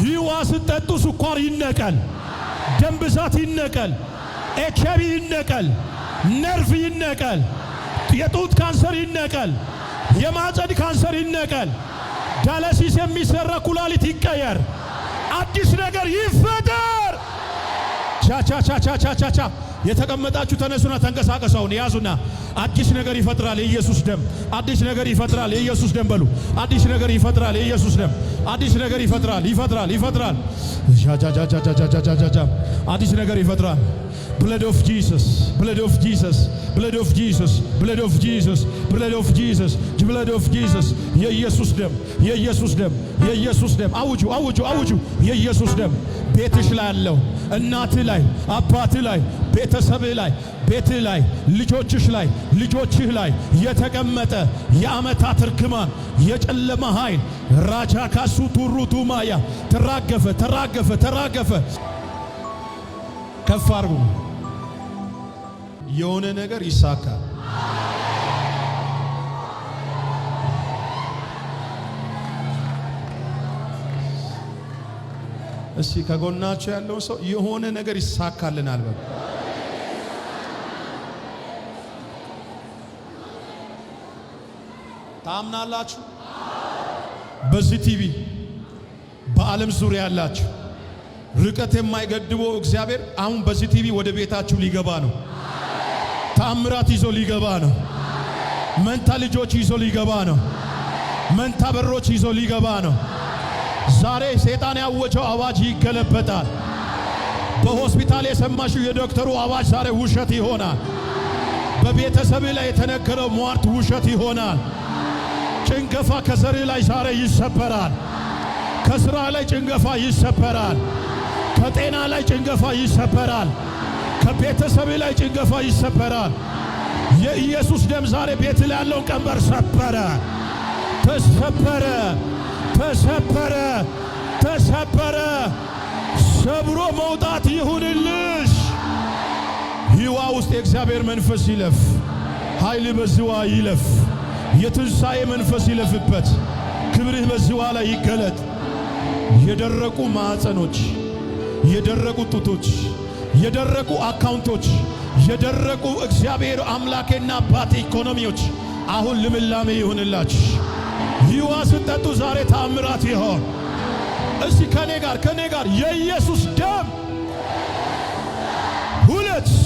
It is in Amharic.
ይዋ ስትጠጡ ስኳር ይነቀል፣ ደም ብዛት ይነቀል፣ ኤችአይቪ ይነቀል፣ ነርቭ ይነቀል፣ የጡት ካንሰር ይነቀል፣ የማህፀን ካንሰር ይነቀል፣ ዳያሊሲስ የሚሰራ ኩላሊት ይቀየር፣ አዲስ ነገር ይፈጠር። ቻቻቻቻቻቻ የተቀመጣችሁ ተነሱና ተንቀሳቀሱን ያዙና አዲስ ነገር ይፈጥራል የኢየሱስ ደም። አዲስ ነገር ይፈጥራል የኢየሱስ ደም በሉ። አዲስ ነገር ይፈጥራል የኢየሱስ ደም። አዲስ ነገር ይፈጥራል ይፈጥራል። ቻቻቻቻቻቻቻ አዲስ ነገር ይፈጥራል። Blood of Jesus, blood of Jesus, blood of Jesus, blood of Jesus, blood of Jesus, blood of Jesus. የኢየሱስ ደም የኢየሱስ ደም የኢየሱስ ደም አውጁ አውጁ አውጁ። የኢየሱስ ደም ቤትሽ ላይ ያለው እናትህ ላይ አባትህ ላይ ቤተሰብህ ላይ ቤትህ ላይ ልጆችሽ ላይ ልጆችህ ላይ የተቀመጠ የዓመታት ርግማን የጨለማ ኃይል ራጃ ካሱ ቱሩቱ ማያ ተራገፈ። ከፍ አድርጉ። የሆነ ነገር ይሳካል። እስቲ ከጎናችሁ ያለው ሰው የሆነ ነገር ይሳካልናል በሉ። ታምናላችሁ? በዚህ ቲቪ በዓለም ዙሪያ ያላችሁ ርቀት የማይገድበው እግዚአብሔር አሁን በዚህ ቲቪ ወደ ቤታችሁ ሊገባ ነው። ተአምራት ይዞ ሊገባ ነው። መንታ ልጆች ይዞ ሊገባ ነው። መንታ በሮች ይዞ ሊገባ ነው። ዛሬ ሰይጣን ያወጀው አዋጅ ይገለበጣል። በሆስፒታል የሰማሽው የዶክተሩ አዋጅ ዛሬ ውሸት ይሆናል። በቤተሰብ ላይ የተነገረው ሟርት ውሸት ይሆናል። ጭንገፋ ከዘር ላይ ዛሬ ይሰበራል። ከስራ ላይ ጭንገፋ ይሰበራል። ከጤና ላይ ጭንገፋ ይሰበራል። ከቤተሰብ ላይ ጭንገፋ ይሰበራል። የኢየሱስ ደም ዛሬ ቤት ላይ ያለውን ቀንበር ሰበረ። ተሰበረ። ሰብሮ መውጣት ይሁንልሽ። ሕዋ ውስጥ የእግዚአብሔር መንፈስ ይለፍ። ኃይል በዝዋ ይለፍ። የትንሣኤ መንፈስ ይለፍበት። ክብርህ በዝዋ ላይ ይገለጥ። የደረቁ ማዕፀኖች፣ የደረቁ ጡቶች፣ የደረቁ አካውንቶች፣ የደረቁ እግዚአብሔር አምላኬና አባቴ ኢኮኖሚዎች አሁን ልምላሜ ይሁንላችሁ። ሕዋ ስትጠጡ ዛሬ ተአምራት ይሆን። እስቲ ከኔ ጋር የኢየሱስ ደም 2